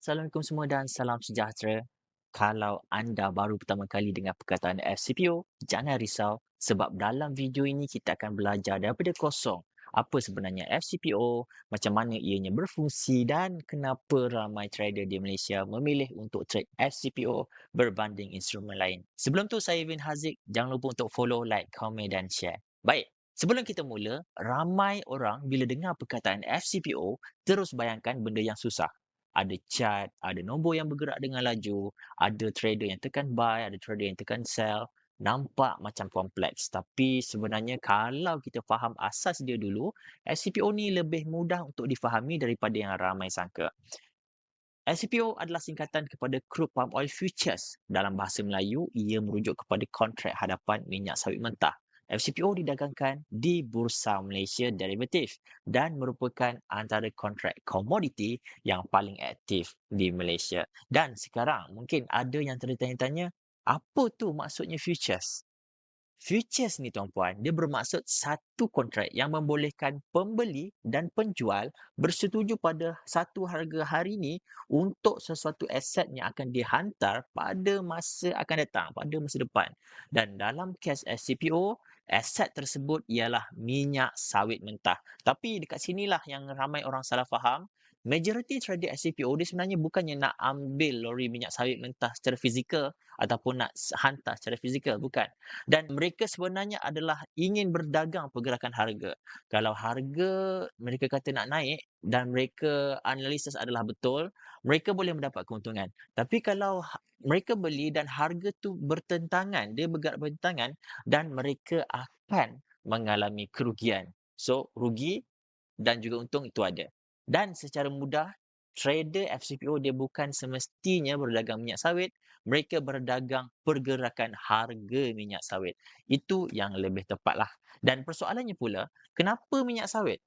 Assalamualaikum semua dan salam sejahtera. Kalau anda baru pertama kali dengar perkataan FCPO, jangan risau sebab dalam video ini kita akan belajar daripada kosong apa sebenarnya FCPO, macam mana ianya berfungsi dan kenapa ramai trader di Malaysia memilih untuk trade FCPO berbanding instrumen lain. Sebelum tu saya Vin Haziq, jangan lupa untuk follow, like, komen dan share. Baik, sebelum kita mula, ramai orang bila dengar perkataan FCPO terus bayangkan benda yang susah. Ada chart, ada nombor yang bergerak dengan laju, ada trader yang tekan buy, ada trader yang tekan sell. Nampak macam kompleks. Tapi sebenarnya kalau kita faham asas dia dulu, SCPO ni lebih mudah untuk difahami daripada yang ramai sangka. SCPO adalah singkatan kepada Crude Palm Oil Futures. Dalam bahasa Melayu, ia merujuk kepada kontrak hadapan minyak sawit mentah. FCPO didagangkan di Bursa Malaysia Derivative dan merupakan antara kontrak komoditi yang paling aktif di Malaysia. Dan sekarang mungkin ada yang tertanya-tanya, apa tu maksudnya futures? Futures ni tuan-puan, dia bermaksud satu kontrak yang membolehkan pembeli dan penjual bersetuju pada satu harga hari ini untuk sesuatu aset yang akan dihantar pada masa akan datang, pada masa depan. Dan dalam kes SCPO, aset tersebut ialah minyak sawit mentah. Tapi dekat sinilah yang ramai orang salah faham. Majoriti trader SCPO dia sebenarnya bukannya nak ambil lori minyak sawit mentah secara fizikal ataupun nak hantar secara fizikal, bukan. Dan mereka sebenarnya adalah ingin berdagang pergerakan harga. Kalau harga mereka kata nak naik dan mereka analisis adalah betul, mereka boleh mendapat keuntungan. Tapi kalau mereka beli dan harga tu bertentangan, dia bergerak bertentangan dan mereka akan mengalami kerugian. So, rugi dan juga untung itu ada. Dan secara mudah, trader FCPO dia bukan semestinya berdagang minyak sawit, mereka berdagang pergerakan harga minyak sawit. Itu yang lebih tepatlah. Dan persoalannya pula, kenapa minyak sawit?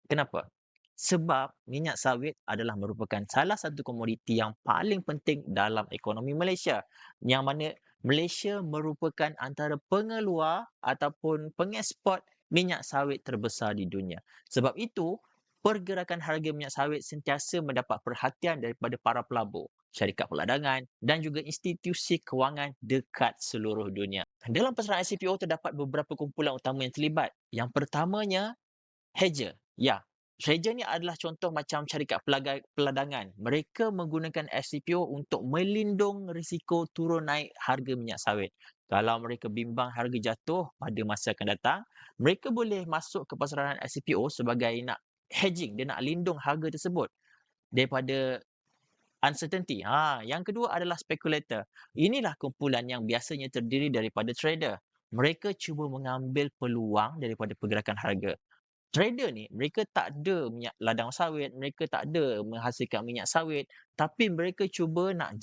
Kenapa? Sebab minyak sawit adalah merupakan salah satu komoditi yang paling penting dalam ekonomi Malaysia. Yang mana Malaysia merupakan antara pengeluar ataupun pengeksport minyak sawit terbesar di dunia. Sebab itu, pergerakan harga minyak sawit sentiasa mendapat perhatian daripada para pelabur, syarikat perladangan dan juga institusi kewangan dekat seluruh dunia. Dalam pasaran ICPO terdapat beberapa kumpulan utama yang terlibat. Yang pertamanya, hedger. Ya, hedger ni adalah contoh macam syarikat peladangan. Mereka menggunakan FCPO untuk melindung risiko turun naik harga minyak sawit. Kalau mereka bimbang harga jatuh pada masa akan datang, mereka boleh masuk ke pasaran FCPO sebagai nak hedging, dia nak lindung harga tersebut daripada uncertainty. Yang kedua adalah speculator. Inilah kumpulan yang biasanya terdiri daripada trader. Mereka cuba mengambil peluang daripada pergerakan harga. Trader ni, mereka tak ada minyak ladang sawit, mereka tak ada menghasilkan minyak sawit, tapi mereka cuba nak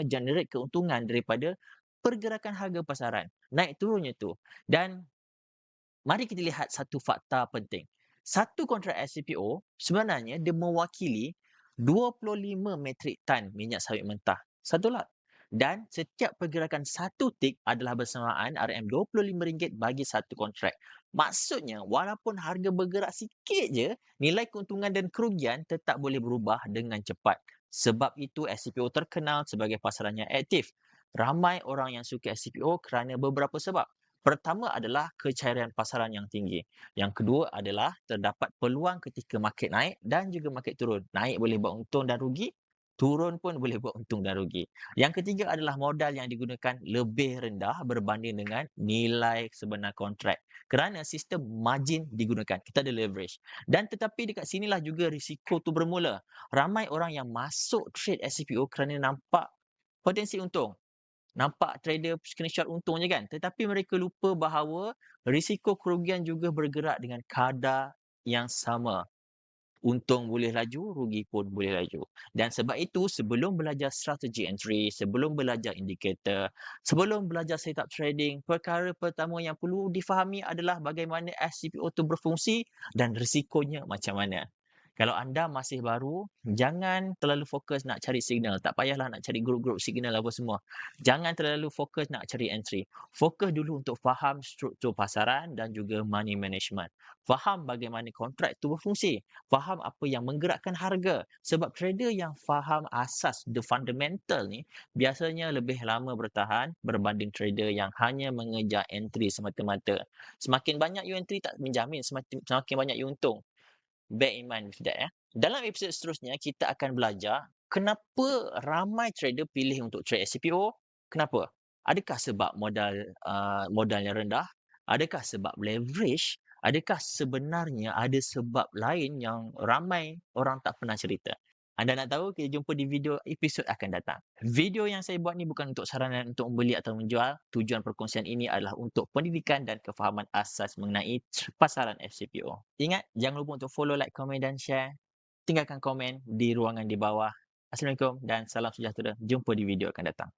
generate keuntungan daripada pergerakan harga pasaran, naik turunnya tu. Dan mari kita lihat satu fakta penting. Satu kontrak SCPO sebenarnya dia mewakili 25 metrik tan minyak sawit mentah. Satu lot. Dan setiap pergerakan satu tik adalah bersamaan RM25 bagi satu kontrak. Maksudnya, walaupun harga bergerak sikit je, nilai keuntungan dan kerugian tetap boleh berubah dengan cepat. Sebab itu SCPO terkenal sebagai pasaran yang aktif. Ramai orang yang suka SCPO kerana beberapa sebab. Pertama adalah kecairan pasaran yang tinggi. Yang kedua adalah terdapat peluang ketika market naik dan juga market turun. Naik boleh buat untung dan rugi, turun pun boleh buat untung dan rugi. Yang ketiga adalah modal yang digunakan lebih rendah berbanding dengan nilai sebenar kontrak. Kerana sistem margin digunakan. Kita ada leverage. Dan tetapi dekat sinilah juga risiko tu bermula. Ramai orang yang masuk trade SCPO kerana nampak potensi untung. Nampak trader screenshot untung je kan. Tetapi mereka lupa bahawa risiko kerugian juga bergerak dengan kadar yang sama. Untung boleh laju, rugi pun boleh laju. Dan sebab itu, sebelum belajar strategi entry, sebelum belajar indikator, sebelum belajar setup trading, perkara pertama yang perlu difahami adalah bagaimana SCPO itu berfungsi dan risikonya macam mana. Kalau anda masih baru, jangan terlalu fokus nak cari signal. Tak payahlah nak cari grup-grup signal apa semua. Jangan terlalu fokus nak cari entry. Fokus dulu untuk faham struktur pasaran dan juga money management. Faham bagaimana kontrak itu berfungsi. Faham apa yang menggerakkan harga. Sebab trader yang faham asas the fundamental ni biasanya lebih lama bertahan berbanding trader yang hanya mengejar entry semata-mata. Semakin banyak you entry tak menjamin semakin banyak you untung. Bear in mind with that ya. Dalam episod seterusnya kita akan belajar kenapa ramai trader pilih untuk trade SCPO. Kenapa? Adakah sebab modalnya rendah? Adakah sebab leverage? Adakah sebenarnya ada sebab lain yang ramai orang tak pernah cerita? Anda nak tahu? Kita jumpa di video episod akan datang. Video yang saya buat ni bukan untuk saranan untuk membeli atau menjual. Tujuan perkongsian ini adalah untuk pendidikan dan kefahaman asas mengenai pasaran FCPO. Ingat, jangan lupa untuk follow, like, komen dan share. Tinggalkan komen di ruangan di bawah. Assalamualaikum dan salam sejahtera. Jumpa di video akan datang.